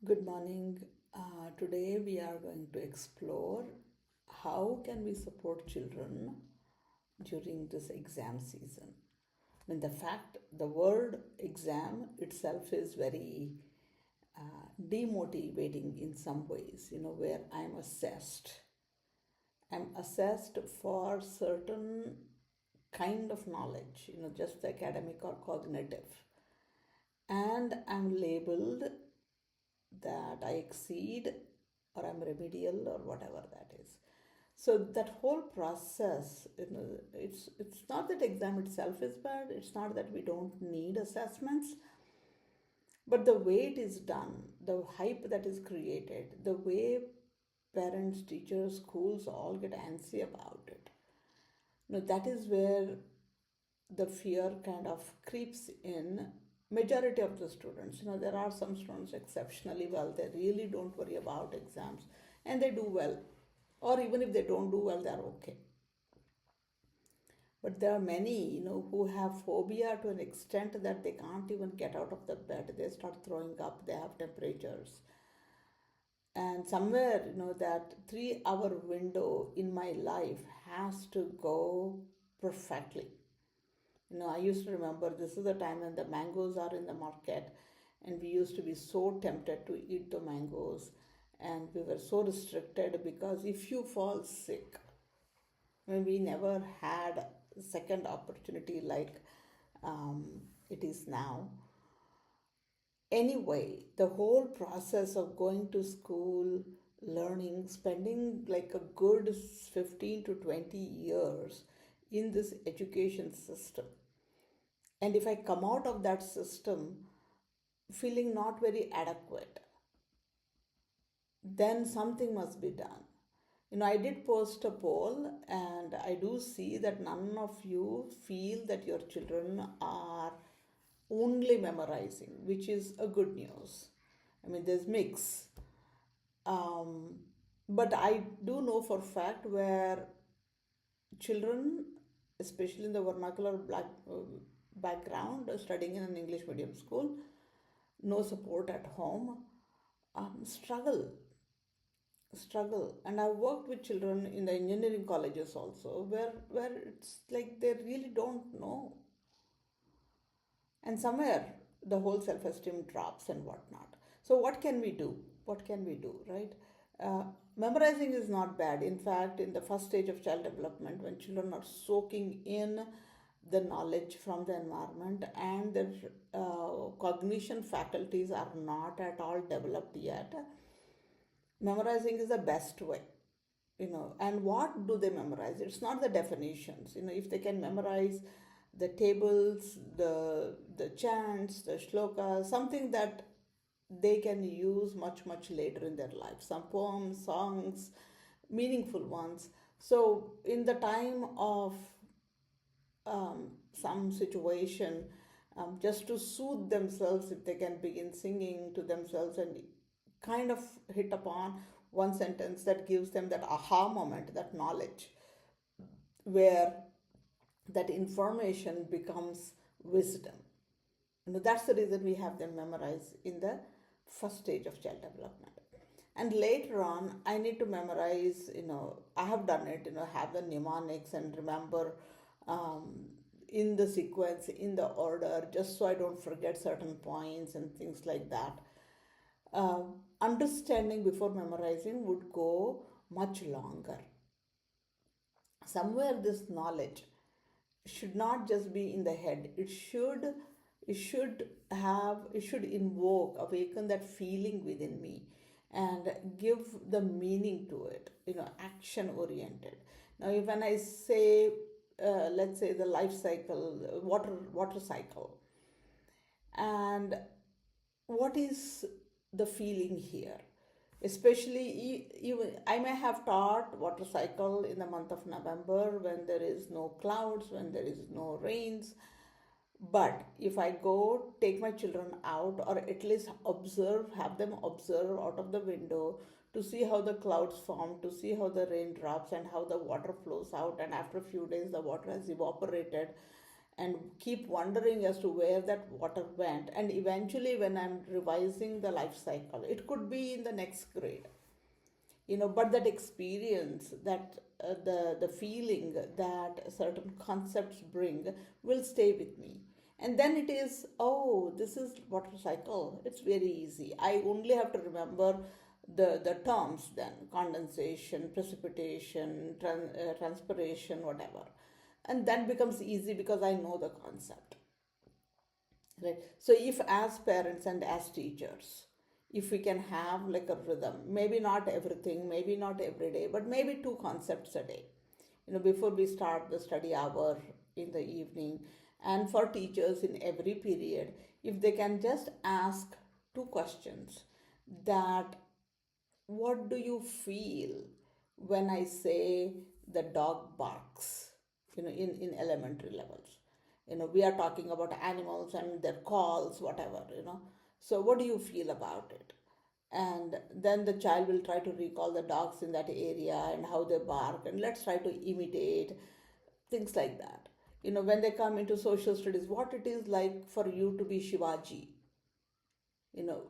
Good morning. Today we are going to explore how can we support children during this exam season. I mean, the word exam itself is very demotivating in some ways, where I'm assessed. I'm assessed for certain kind of knowledge, just academic or cognitive. And I'm labeled that I exceed or I'm remedial or whatever that is. So that whole process, it's not that exam itself is bad. It's not that we don't need assessments, but the way it is done, the hype that is created, the way parents, teachers, schools all get antsy about it. That is where the fear kind of creeps in majority of the students. There are some students exceptionally well, they really don't worry about exams and they do well, or even if they don't do well, they're okay. But there are many, who have phobia to an extent that they can't even get out of the bed. They start throwing up, they have temperatures. And somewhere, that 3 hour window in my life has to go perfectly. I used to remember this is the time when the mangoes are in the market, and we used to be so tempted to eat the mangoes, and we were so restricted because if you fall sick, we never had a second opportunity like it is now. Anyway, the whole process of going to school, learning, spending like a good 15 to 20 years in this education system, and if I come out of that system feeling not very adequate, then something must be done. I did post a poll, and I do see that none of you feel that your children are only memorizing, which is a good news. There's mix. Um, but I do know for fact where children, especially in the vernacular black background, studying in an English medium school, no support at home, struggle. And I've worked with children in the engineering colleges also, where it's like they really don't know, and somewhere the whole self-esteem drops and whatnot. So what can we do, right? Memorizing is not bad. In fact, in the first stage of child development, when children are soaking in the knowledge from the environment and their cognition faculties are not at all developed yet, memorizing is the best way. And what do they memorize? It's not the definitions. If they can memorize the tables, the chants, the shlokas, something that they can use much later in their life, some poems, songs, meaningful ones. So in the time of some situation, just to soothe themselves, if they can begin singing to themselves and kind of hit upon one sentence that gives them that aha moment, that knowledge, where that information becomes wisdom. That's the reason we have them memorize in the first stage of child development. And later on, I need to memorize, I have done it, have the mnemonics and remember in the sequence, in the order, just so I don't forget certain points and things like that. Understanding before memorizing would go much longer. Somewhere this knowledge should not just be in the head. It should invoke, awaken that feeling within me and give the meaning to it, action oriented. Now when I say let's say the life cycle, water cycle, and what is the feeling here, especially even I may have taught water cycle in the month of November when there is no clouds, when there is no rains. But if I go take my children out, or at least have them observe out of the window to see how the clouds form, to see how the rain drops and how the water flows out, and after a few days the water has evaporated, and keep wondering as to where that water went. And eventually, when I'm revising the life cycle, it could be in the next grade, but that experience, that the feeling that certain concepts bring will stay with me. And then it is, oh, this is water cycle, it's very easy, I only have to remember the terms, then condensation, precipitation, transpiration, whatever, and that becomes easy because I know the concept. Right. So if as parents and as teachers, if we can have like a rhythm, maybe not everything, maybe not every day, but maybe two concepts a day, before we start the study hour in the evening, and for teachers in every period, if they can just ask two questions, that what do you feel when I say the dog barks, in elementary levels. We are talking about animals and their calls, whatever. So, what do you feel about it? And then the child will try to recall the dogs in that area and how they bark, and let's try to imitate things like that. When they come into social studies, what it is like for you to be Shivaji, you know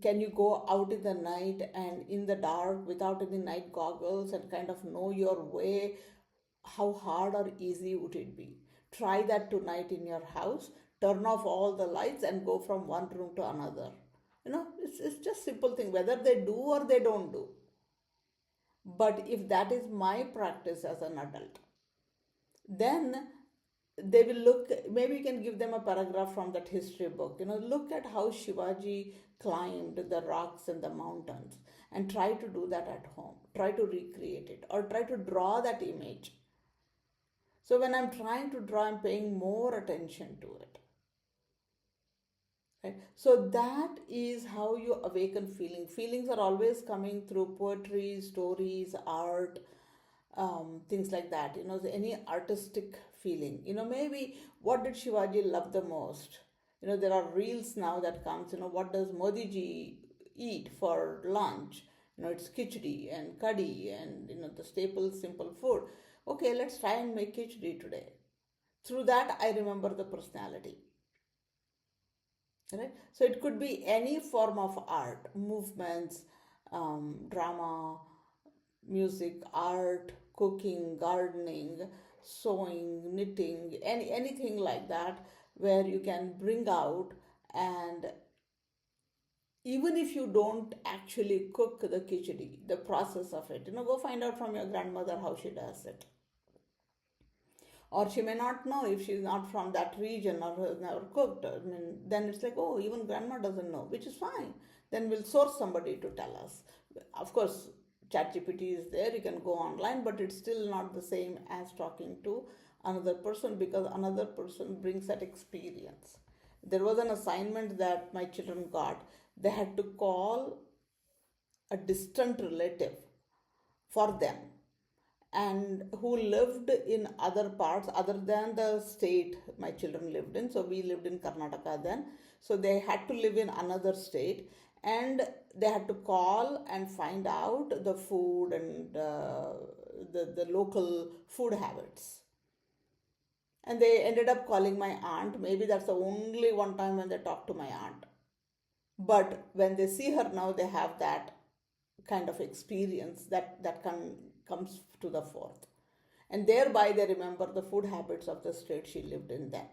can you go out in the night and in the dark without any night goggles and kind of know your way? How hard or easy would it be? Try that tonight in your house. Turn off all the lights and go from one room to another. It's just simple thing, whether they do or they don't do. But if that is my practice as an adult, then they will look, maybe you can give them a paragraph from that history book, look at how Shivaji climbed the rocks and the mountains, and try to do that at home, try to recreate it, or try to draw that image. So when I'm trying to draw, I'm paying more attention to it. Right? So that is how you awaken feeling. Feelings are always coming through poetry, stories, art, things like that. Any artistic feeling. Maybe what did Shivaji love the most? There are reels now that comes. What does Modi ji eat for lunch? It's khichdi and kadhi and the staple simple food. Okay, let's try and make khichdi today. Through that, I remember the personality. Right? So it could be any form of art, movements, drama, music, art, cooking, gardening, sewing, knitting, anything like that, where you can bring out. And even if you don't actually cook the khichdi, the process of it, go find out from your grandmother how she does it. Or she may not know if she's not from that region or has never cooked. Then it's like, oh, even grandma doesn't know, which is fine. Then we'll source somebody to tell us. Of course, ChatGPT is there, you can go online, but it's still not the same as talking to another person, because another person brings that experience. There was an assignment that my children got. They had to call a distant relative for them, and who lived in other parts other than the state my children lived in. So we lived in Karnataka then. So they had to live in another state, and they had to call and find out the food and the local food habits. And they ended up calling my aunt. Maybe that's the only one time when they talked to my aunt. But when they see her now, they have that kind of experience that comes to the fore, and thereby they remember the food habits of the state she lived in then.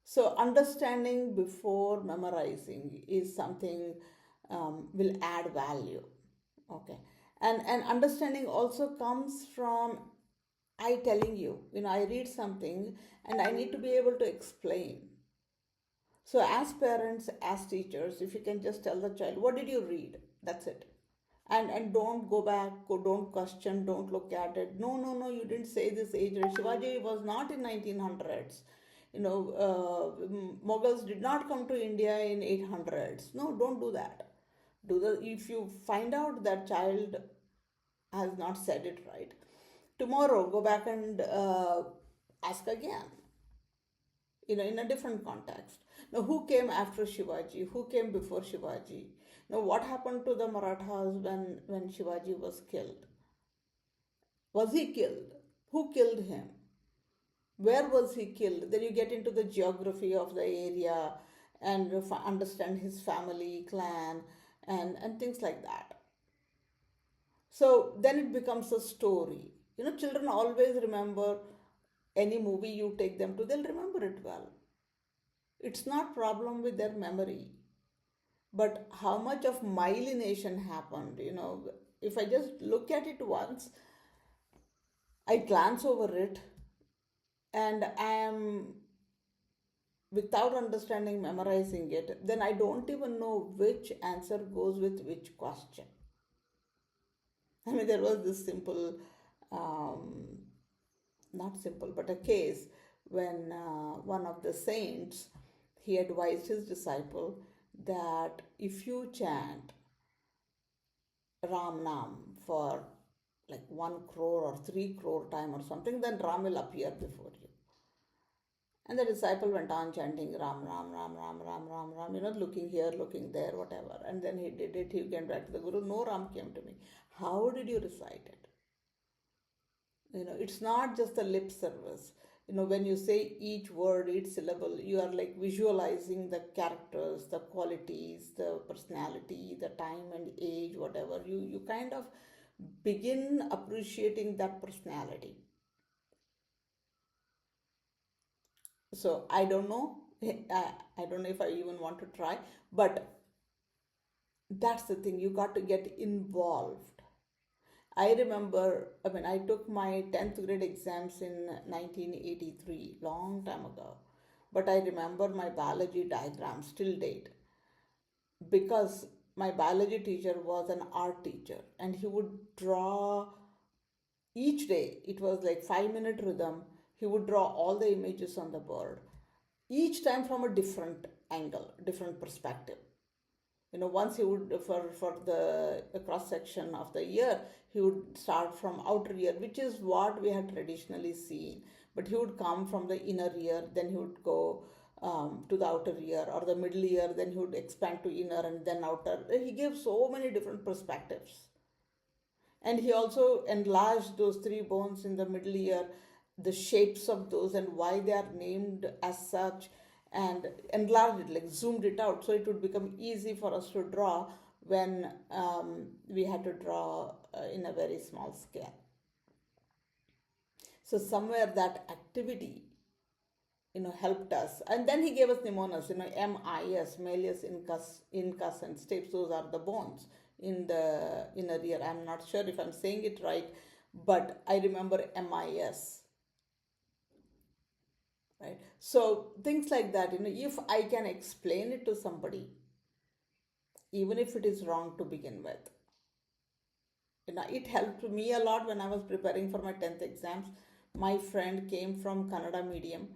So understanding before memorizing is something, will add value. Okay. And understanding also comes from I telling you, I read something and I need to be able to explain. So as parents, as teachers, if you can just tell the child, what did you read? That's it. And don't go back, don't question, don't look at it. No, you didn't say this age. Shivaji was not in 1900s. Mughals did not come to India in 800s. No, don't do that. If you find out that child has not said it right, tomorrow go back and ask again, in a different context. Now, who came after Shivaji? Who came before Shivaji? Now, what happened to the Marathas when Shivaji was killed? Was he killed? Who killed him? Where was he killed? Then you get into the geography of the area and understand his family, clan, and things like that. So then it becomes a story. Children always remember any movie you take them to, they'll remember it well. It's not problem with their memory, but how much of myelination happened. If I just look at it once, I glance over it, and I am, without understanding, memorizing it, then I don't even know which answer goes with which question. I mean, there was this simple, um, not simple, but a case when one of the saints, he advised his disciple that if you chant Ram Nam for like 1 crore or 3 crore time or something, then Ram will appear before you. And the disciple went on chanting Ram, Ram, Ram, Ram, Ram, Ram, Ram, looking here, looking there, whatever. And then he did it. He came back to the Guru. No Ram came to me. How did you recite it? It's not just a lip service. When you say each word, each syllable, you are like visualizing the characters, the qualities, the personality, the time and age, whatever. You kind of begin appreciating that personality. So I don't know. I don't know if I even want to try, but that's the thing. You got to get involved. I remember, I took my 10th grade exams in 1983, long time ago. But I remember my biology diagram still date, because my biology teacher was an art teacher, and he would draw each day. It was like 5-minute rhythm. He would draw all the images on the board, each time from a different angle, different perspective. Once he would, for the cross section of the ear, he would start from outer ear, which is what we had traditionally seen, but he would come from the inner ear, then he would go to the outer ear, or the middle ear, then he would expand to inner and then outer. He gave so many different perspectives. And he also enlarged those three bones in the middle ear, the shapes of those and why they are named as such, and enlarged it, like zoomed it out, so it would become easy for us to draw when we had to draw in a very small scale. So somewhere that activity, helped us. And then he gave us mnemonas, MIS, malleus, incus, and stapes. Those are the bones in the inner ear. I'm not sure if I'm saying it right, but I remember MIS, right? So things like that, if I can explain it to somebody, even if it is wrong to begin with, it helped me a lot when I was preparing for my 10th exams. My friend came from Kannada medium,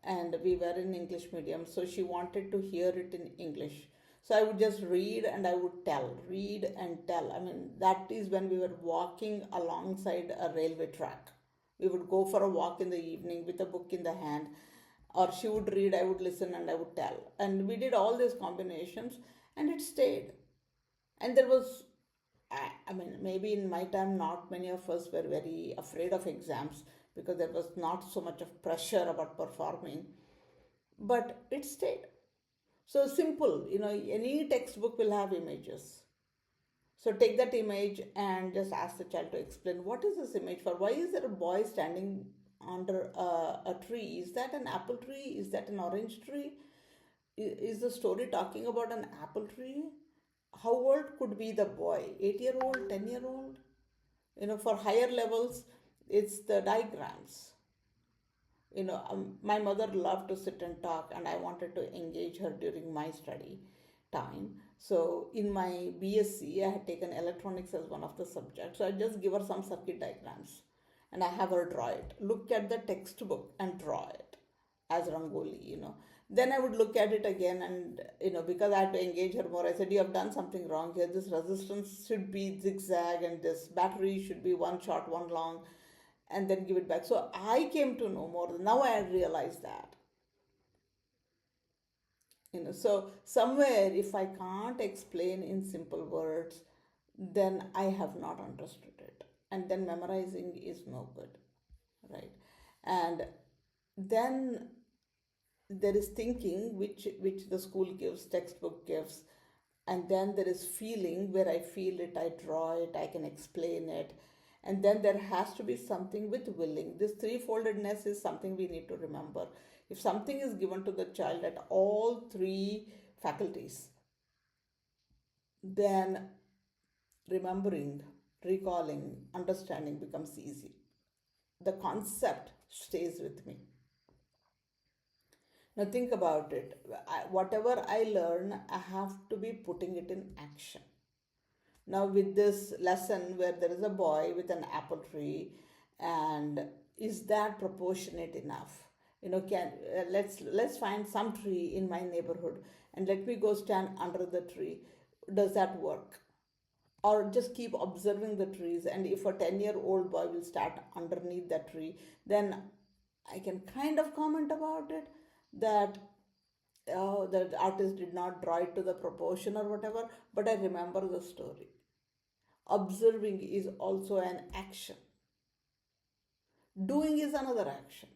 and we were in English medium, so she wanted to hear it in English. So I would just read and I would tell, read and tell. That is when we were walking alongside a railway track. We would go for a walk in the evening with a book in the hand, or she would read, I would listen, and I would tell. And we did all these combinations, and it stayed. And there was, maybe in my time, not many of us were very afraid of exams, because there was not so much of pressure about performing, but it stayed. So simple, any textbook will have images. So take that image and just ask the child to explain, what is this image for? Why is there a boy standing under a tree? Is that an apple tree? Is that an orange tree? Is the story talking about an apple tree? How old could be the boy? 8-year old, 10-year old? For higher levels, it's the diagrams. My mother loved to sit and talk, and I wanted to engage her during my study time. So in my BSc, I had taken electronics as one of the subjects. So I just give her some circuit diagrams, and I have her draw it. Look at the textbook and draw it as rangoli. Then I would look at it again, and because I had to engage her more, I said, you have done something wrong here. This resistance should be zigzag, and this battery should be one short, one long, and then give it back. So I came to know more. Now I realized that. So somewhere, if I can't explain in simple words, then I have not understood it. And then memorizing is no good, right? And Then there is thinking, which the school gives, textbook gives, and then there is feeling, where I feel it, I draw it, I can explain it. And then there has to be something with willing. This threefoldedness is something we need to remember. If something is given to the child at all three faculties, then remembering, recalling, understanding becomes easy. The concept stays with me. Now think about it. Whatever I learn, I have to be putting it in action. Now with this lesson where there is a boy with an apple tree, and is that proportionate enough? Can let's find some tree in my neighborhood and let me go stand under the tree. Does that work? Or just keep observing the trees, and if a 10-year-old boy will start underneath that tree, then I can kind of comment about it, that the artist did not draw it to the proportion or whatever, but I remember the story. Observing is also an action. Doing is another action.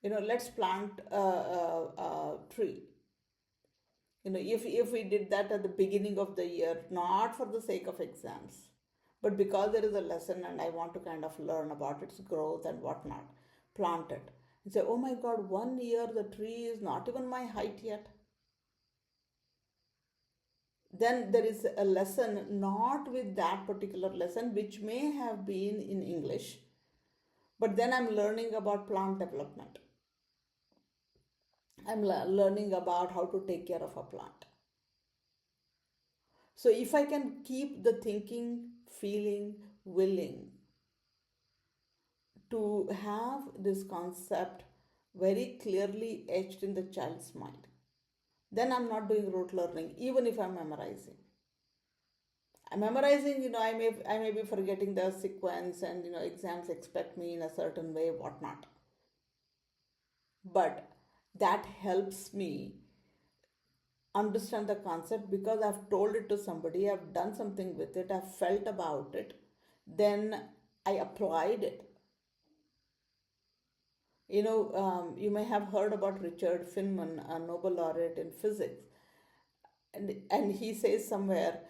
Let's plant a tree. If we did that at the beginning of the year, not for the sake of exams, but because there is a lesson and I want to kind of learn about its growth and whatnot, plant it. And say, oh my God, 1 year the tree is not even my height yet. Then there is a lesson, not with that particular lesson, which may have been in English, but then I'm learning about plant development. I'm learning about how to take care of a plant. So if I can keep the thinking, feeling, willing to have this concept very clearly etched in the child's mind, then I'm not doing rote learning, even if I'm memorizing. I'm memorizing, I may be forgetting the sequence, and exams expect me in a certain way, whatnot. But that helps me understand the concept because I've told it to somebody, I've done something with it, I've felt about it, then I applied it. You may have heard about Richard Feynman, a Nobel laureate in physics, and he says somewhere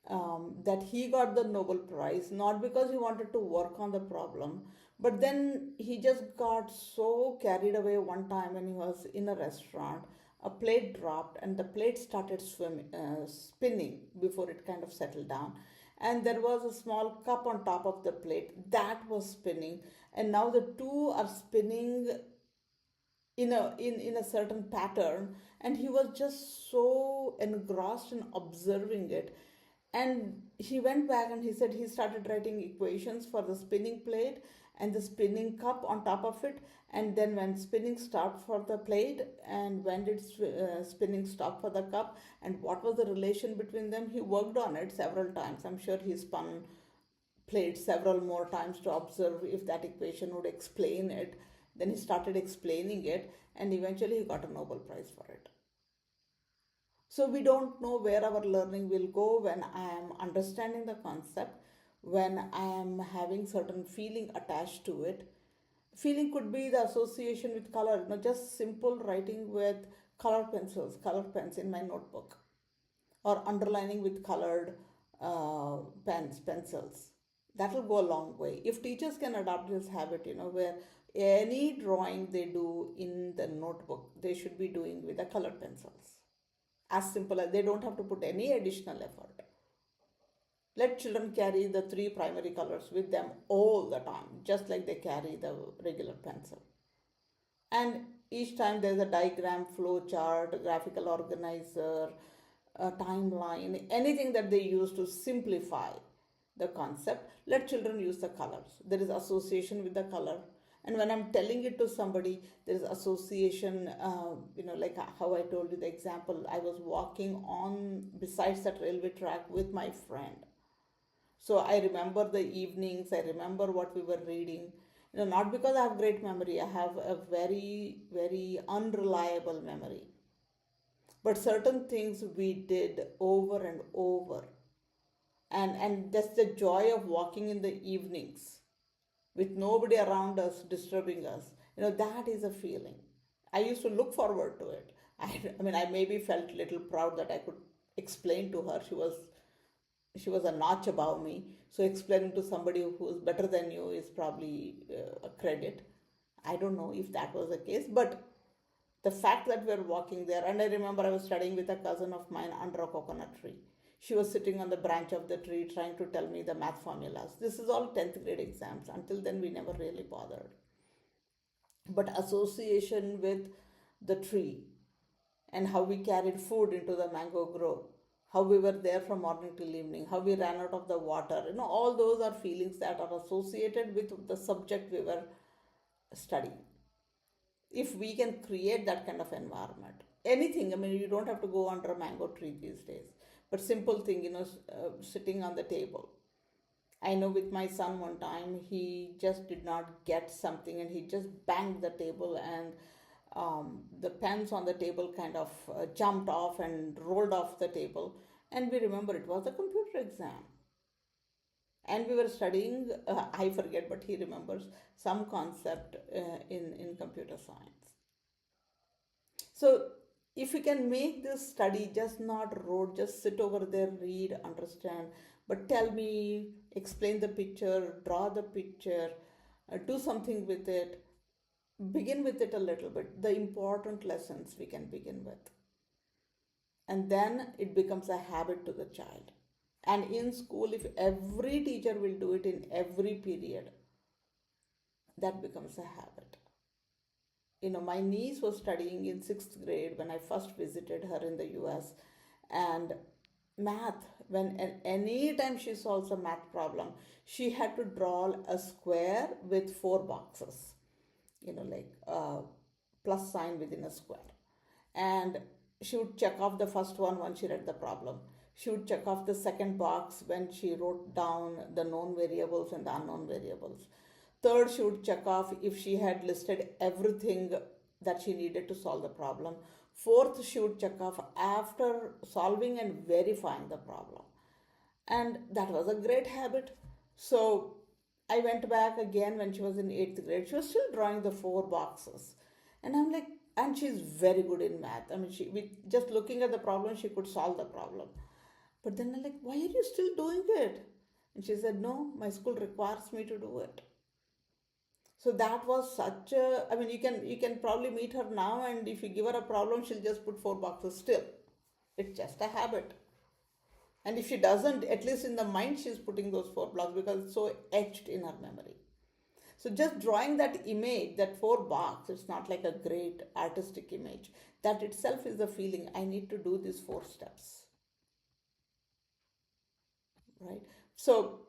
that he got the Nobel Prize not because he wanted to work on the problem, but then he just got so carried away one time when he was in a restaurant. A plate dropped, and the plate started spinning before it kind of settled down. And there was a small cup on top of the plate that was spinning, and now the two are spinning in a certain pattern, and he was just so engrossed in observing it. And he went back and he said he started writing equations for the spinning plate and the spinning cup on top of it, and then when spinning stopped for the plate, and when did spinning stop for the cup, and what was the relation between them. He worked on it several times. I'm sure he spun played several more times to observe if that equation would explain it. Then he started explaining it, and eventually he got a Nobel Prize for it. So we don't know where our learning will go when I am understanding the concept, when I am having certain feeling attached to it. Feeling could be the association with color, not just simple writing with color pencils, color pens in my notebook, or underlining with colored pencils. That will go a long way. If teachers can adopt this habit, where any drawing they do in the notebook, they should be doing with the colored pencils. As simple as, they don't have to put any additional effort. Let children carry the three primary colors with them all the time, just like they carry the regular pencil. And each time there's a diagram, flow chart, graphical organizer, a timeline, anything that they use to simplify the concept, let children use the colors. There is association with the color. And when I'm telling it to somebody, there is association, like how I told you the example. I was walking on besides that railway track with my friend. So I remember the evenings, I remember what we were reading. Not because I have great memory, I have a very, very unreliable memory. But certain things we did over and over. And that's the joy of walking in the evenings with nobody around us disturbing us. That is a feeling. I used to look forward to it. I mean, I maybe felt a little proud that I could explain to her. She was a notch above me. So explaining to somebody who is better than you is probably a credit. I don't know if that was the case, but the fact that we're walking there, and I remember I was studying with a cousin of mine under a coconut tree. She was sitting on the branch of the tree trying to tell me the math formulas. This is all 10th grade exams. Until then, we never really bothered. But association with the tree and how we carried food into the mango grove, how we were there from morning till evening, how we ran out of the water, all those are feelings that are associated with the subject we were studying. If we can create that kind of environment, anything, I mean, you don't have to go under a mango tree these days, but simple thing, sitting on the table. I know with my son one time, he just did not get something and he just banged the table, and the pens on the table kind of jumped off and rolled off the table. And we remember it was a computer exam. And we were studying, I forget, but he remembers some concept in computer science. So, if we can make this study just not rote, just sit over there, read, understand, but tell me, explain the picture, draw the picture, do something with it, begin with it a little bit, the important lessons we can begin with. And then it becomes a habit to the child. And in school, if every teacher will do it in every period, that becomes a habit. My niece was studying in sixth grade when I first visited her in the US, and math, when any time she solves a math problem, she had to draw a square with four boxes, like a plus sign within a square. And she would check off the first one when she read the problem. She would check off the second box when she wrote down the known variables and the unknown variables. Third, she would check off if she had listed everything that she needed to solve the problem. Fourth, she would check off after solving and verifying the problem. And that was a great habit. So I went back again when she was in eighth grade. She was still drawing the four boxes. And I'm like, and she's very good in math. I mean, just looking at the problem, she could solve the problem. But then I'm like, why are you still doing it? And she said, no, my school requires me to do it. So that was such a, I mean, you can probably meet her now, and if you give her a problem, she'll just put four boxes still. It's just a habit. And if she doesn't, at least in the mind, she's putting those four blocks because it's so etched in her memory. So just drawing that image, that four box, it's not like a great artistic image. That itself is a feeling. I need to do these four steps. Right? So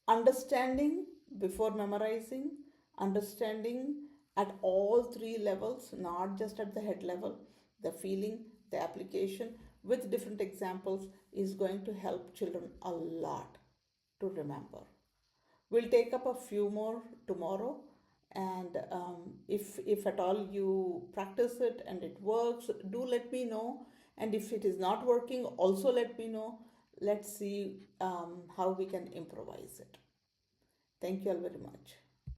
understanding before memorizing, understanding at all three levels, not just at the head level, the feeling, the application with different examples is going to help children a lot to remember. We'll take up a few more tomorrow, and if at all you practice it and it works, do let me know. And if it is not working, also let me know. Let's see how we can improvise it. Thank you all very much.